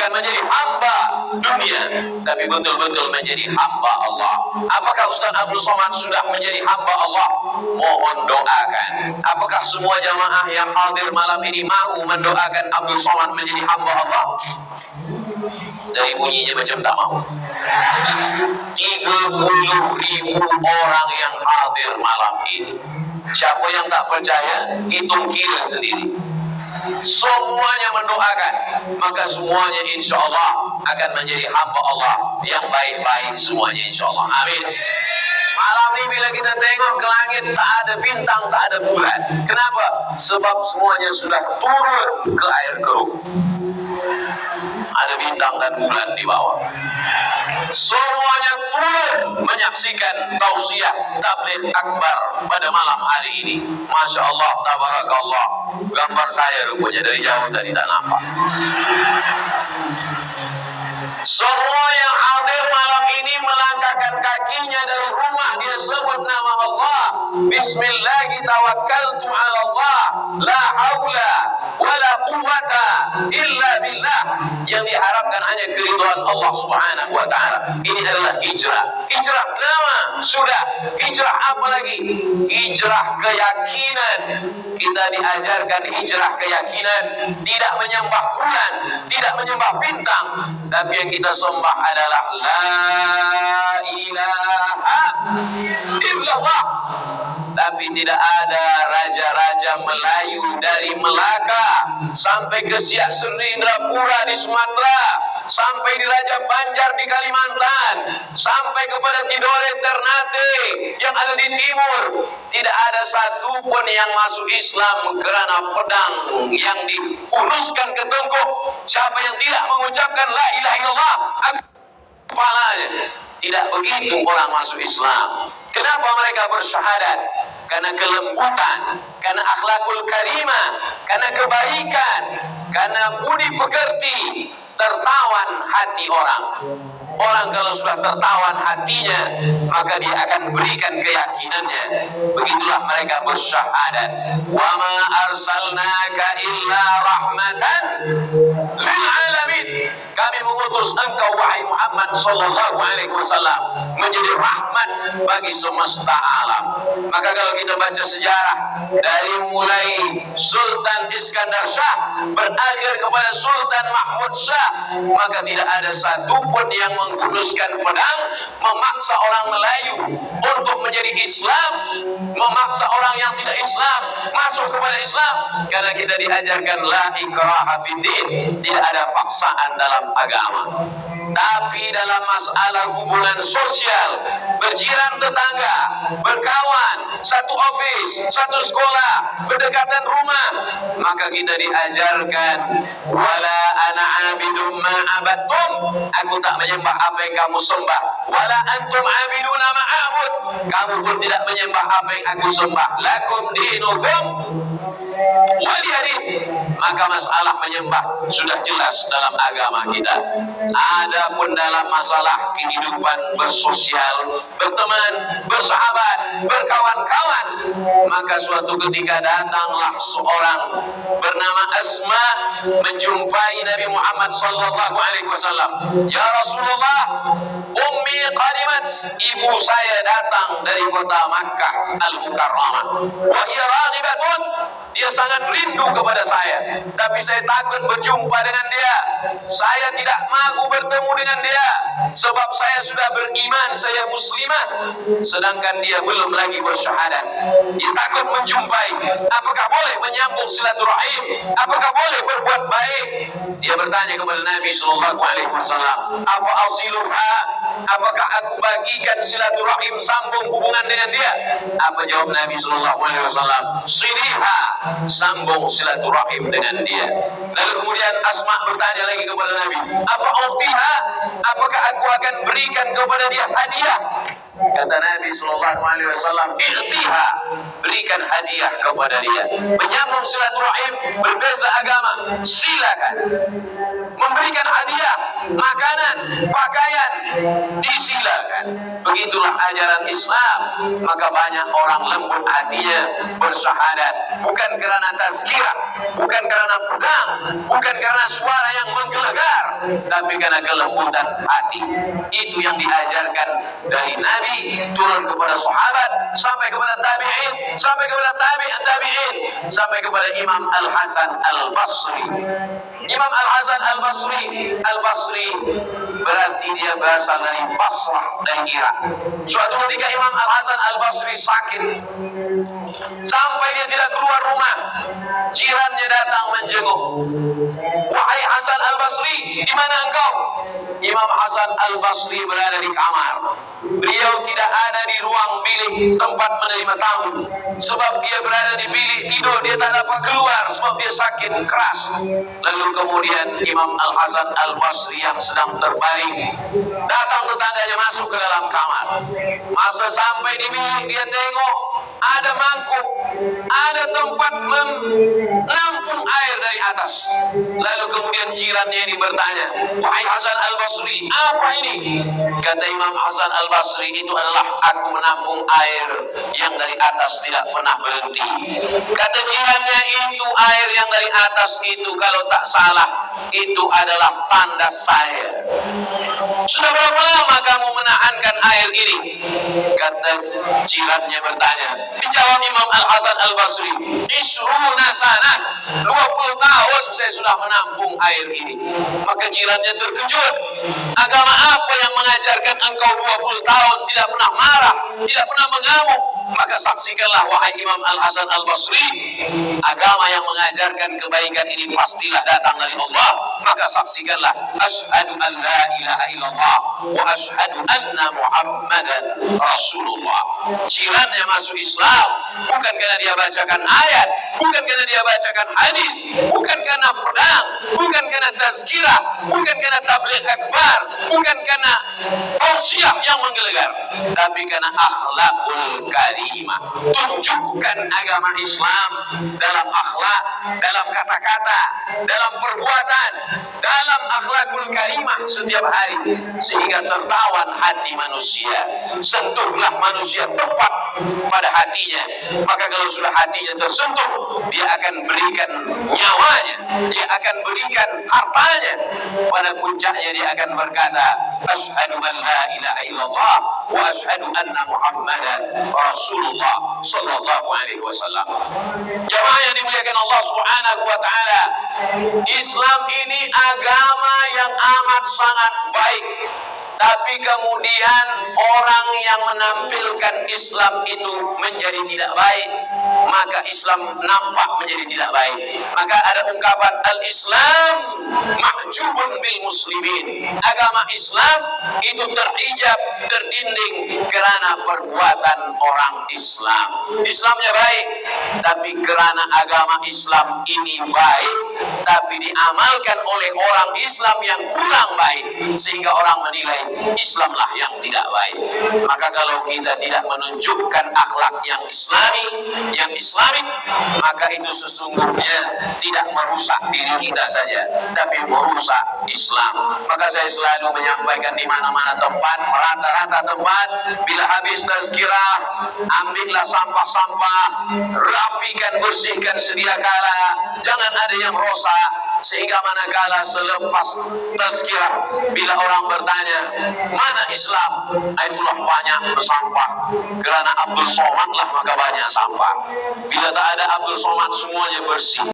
bukan menjadi hamba dunia, tapi betul-betul menjadi hamba Allah. Apakah Ustaz Abdul Somad sudah menjadi hamba Allah? Mohon doakan. Apakah semua jamaah yang hadir malam ini mau mendoakan Abdul Somad menjadi hamba Allah? Dari bunyinya macam tak mau. 30.000 orang yang hadir malam ini. Siapa yang tak percaya, hitung kira sendiri. Semuanya mendoakan, maka semuanya insya Allah akan menjadi hamba Allah yang baik-baik semuanya insya Allah. Amin. Malam ini bila kita tengok ke langit, tak ada bintang, tak ada bulan. Kenapa? Sebab semuanya sudah turun ke air keruh. Ada bintang dan bulan di bawah. Semuanya turun menyaksikan tausiah tabligh akbar pada malam hari ini. Masya Allah, tabarakallah. Gambar saya rupanya dari jauh tadi tak nampak. Semua yang hadir malam ini melangkahkan kakinya dari rumah, dia sebut nama Allah. Bismillah tawakkaltu ala Allah, la haula wala quwwata illa billah. Yang diharapkan hanya keridhaan Allah Subhanahu wa taala. Ini adalah hijrah. Hijrah pertama sudah. Hijrah apa lagi? Hijrah keyakinan. Kita diajarkan hijrah keyakinan, tidak menyembah bulan, tidak menyembah bintang, tapi yang kita sembah adalah la ilaha illallah. Tapi tidak ada raja-raja Melayu dari Melaka sampai ke Siak Seri Indrapura di Sumatera, sampai di Raja Banjar di Kalimantan, sampai kepada Tidore Ternate yang ada di timur. Tidak ada satupun yang masuk Islam kerana pedang yang dihunuskan ke tengkuk. Siapa yang tidak mengucapkan la ilaha illallah, kepalanya. Tidak begitu orang masuk Islam. Kenapa mereka bersyahadat? Karena kelembutan, karena akhlakul karimah, karena kebaikan, karena budi pekerti, tertawan hati orang. Orang kalau sudah tertawan hatinya, maka dia akan berikan keyakinannya. Begitulah mereka bersyahadat. Wa ma arsalnaka illa rahmatan lil alamin. Kami mengutus engkau wahai Muhammad sallallahu alaihi wasallam menjadi rahmat bagi semesta alam. Maka kalau kita baca sejarah dari mulai Sultan Iskandar Shah berakhir kepada Sultan Mahmud Shah, maka tidak ada satupun yang menggunuskan pedang memaksa orang Melayu untuk menjadi Islam, memaksa orang yang tidak Islam masuk kepada Islam. Karena kita diajarkan la ikraha fiddin, tidak ada paksaan dalam agama. Tapi dalam masalah hubungan sosial, berjiran tetangga, berkawan, satu office, satu sekolah, berdekatan rumah, maka kita diajarkan wala ana abidum ma abattum, aku tak menyembah apa yang kamu sembah, wala antum abiduna ma a'bud, kamu pun tidak menyembah apa yang aku sembah, lakum dinukum waliyadin. Maka masalah menyembah sudah jelas dalam agama kita. Adapun dalam masalah kehidupan bersosial, berteman, bersahabat, berkawan-kawan, maka suatu ketika datanglah seorang bernama Asma menjumpai Nabi Muhammad sallallahu alaihi wasallam. Ya Rasulullah, ummi qadimat, ibu saya datang dari kota Makkah Al-Mukarramah. Wa hiya raghibatun, dia sangat rindu kepada saya, tapi saya takut berjumpa dengan dia. Saya tidak mahu bertemu dengan dia sebab saya sudah beriman, saya muslimah, sedangkan dia belum lagi bersyahadat. Dia takut menjumpai. Apakah boleh menyambung silaturahim? Apakah boleh berbuat baik? Dia bertanya kepada Nabi sallallahu alaihi wasallam, "Afa asiluha?" Apakah aku bagikan silaturahim, sambung hubungan dengan dia? Apa jawab Nabi sallallahu alaihi wasallam? "Siliha." Sambung silaturahim dengan dia. Lalu kemudian Asma bertanya lagi kepada Nabi, "Afa utiha?" Apakah aku akan berikan kepada dia hadiah? Kata Nabi sallallahu alaihi wasallam, "I'tiha." Berikan hadiah kepada dia. Menyambung silaturahim, berbeza agama, silakan. Memberikan hadiah, makanan, pakaian, disilakan. Begitulah ajaran Islam. Maka banyak orang lembut hatinya bersyahadat, bukan karena tazkirah, bukan karena pedang, bukan karena suara yang menggelegar, tapi karena kelembutan hati. Itu yang diajarkan dari Nabi turun kepada sahabat, sampai kepada tabi'in, sampai kepada tabi'in, sampai kepada Imam Al-Hasan Al-Basri. Imam Al-Hasan Al-Basri berarti dia berasal dari Basrah, dari Irak. Suatu ketika Imam Al-Hasan Al-Basri sakit sampai dia tidak keluar rumah. Jirannya datang menjenguk. Wahai Hasan Al-Basri, di mana engkau? Imam Hasan Al-Basri berada di kamar. Beliau tidak ada di ruang bilik tempat menerima tamu, sebab dia berada di bilik tidur. Dia tak dapat keluar sebab dia sakit keras. Lalu kemudian Imam Al-Hasan Al-Basri yang sedang terbaring, datang tetangganya masuk ke dalam kamar. Masa sampai di bilik, dia tengok ada mangkuk, ada tempat menampung air dari atas. Lalu kemudian jirannya ini bertanya, wahai Hasan Al-Basri, apa ini? Kata Imam Hasan Al-Basri, itu adalah aku menampung air yang dari atas tidak pernah berhenti. Kata jirannya, itu air yang dari atas itu kalau tak salah itu adalah tanda saya. Sudah berapa lama kamu menahankan air ini? Kata jirannya bertanya. Dijawab Imam Al-Hasan Al-Basri, Isruna sana, 20 tahun saya sudah menampung air ini. Maka jirannya terkejut. Agama apa yang mengajarkan engkau 20 tahun tidak pernah marah, tidak pernah mengamuk? Maka saksikanlah wahai Imam Al-Hasan Al-Basri, agama yang mengajarkan kebaikan ini pastilah datang dari Allah. Maka saksikanlah, asyhadu an la ilaha illallah wa asyhadu anna Muhammadan Rasulullah. Jirannya masuk Islam bukan karena dia bacakan ayat, bukan karena dia bacakan hadis, bukan karena pedang, bukan karena tazkirah, bukan karena tabligh akbar, bukan karena tausiah yang menggelegar, tapi karena akhlakul karimah. Tunjukkan agama Islam dalam akhlak, dalam kata-kata, dalam perbuatan, dalam akhlakul karimah setiap hari, sehingga tertawan hati manusia. Sentuhlah manusia tepat pada hatinya. Maka kalau sudah hatinya tersentuh, dia akan berikan nyawanya, dia akan berikan hartanya. Pada puncaknya dia akan berkata, asyhadu an la ilaha illallah wa asyhadu anna Muhammadan Rasulullah sallallahu alaihi wasallam. Jamaah yang dimuliakan Allah Subhanahu wa taala, Islam ini agama yang amat sangat baik. Tapi kemudian orang yang menampilkan Islam itu menjadi tidak baik, maka Islam nampak menjadi tidak baik. Maka ada ungkapan al-Islam mahjubun bil muslimin. Agama Islam itu terhijab, terdinding karena perbuatan orang Islam. Islamnya baik, tapi karena agama Islam ini baik, tapi diamalkan oleh orang Islam yang kurang baik, sehingga orang menilai Islamlah yang tidak baik. Maka kalau kita tidak menunjukkan akhlak yang islami, yang islamik, maka itu sesungguhnya tidak merusak diri kita saja, tapi merusak Islam. Maka saya selalu menyampaikan di mana-mana tempat, merata-rata tempat, bila habis tazkirah, ambillah sampah-sampah, rapikan, bersihkan sedia kala, jangan ada yang rosak, sehingga manakala selepas tazkirah, bila orang bertanya, mana Islam? Itulah banyak sampah. Kerana Abdul Somad lah maka banyak sampah. Bila tak ada Abdul Somad, semuanya bersih.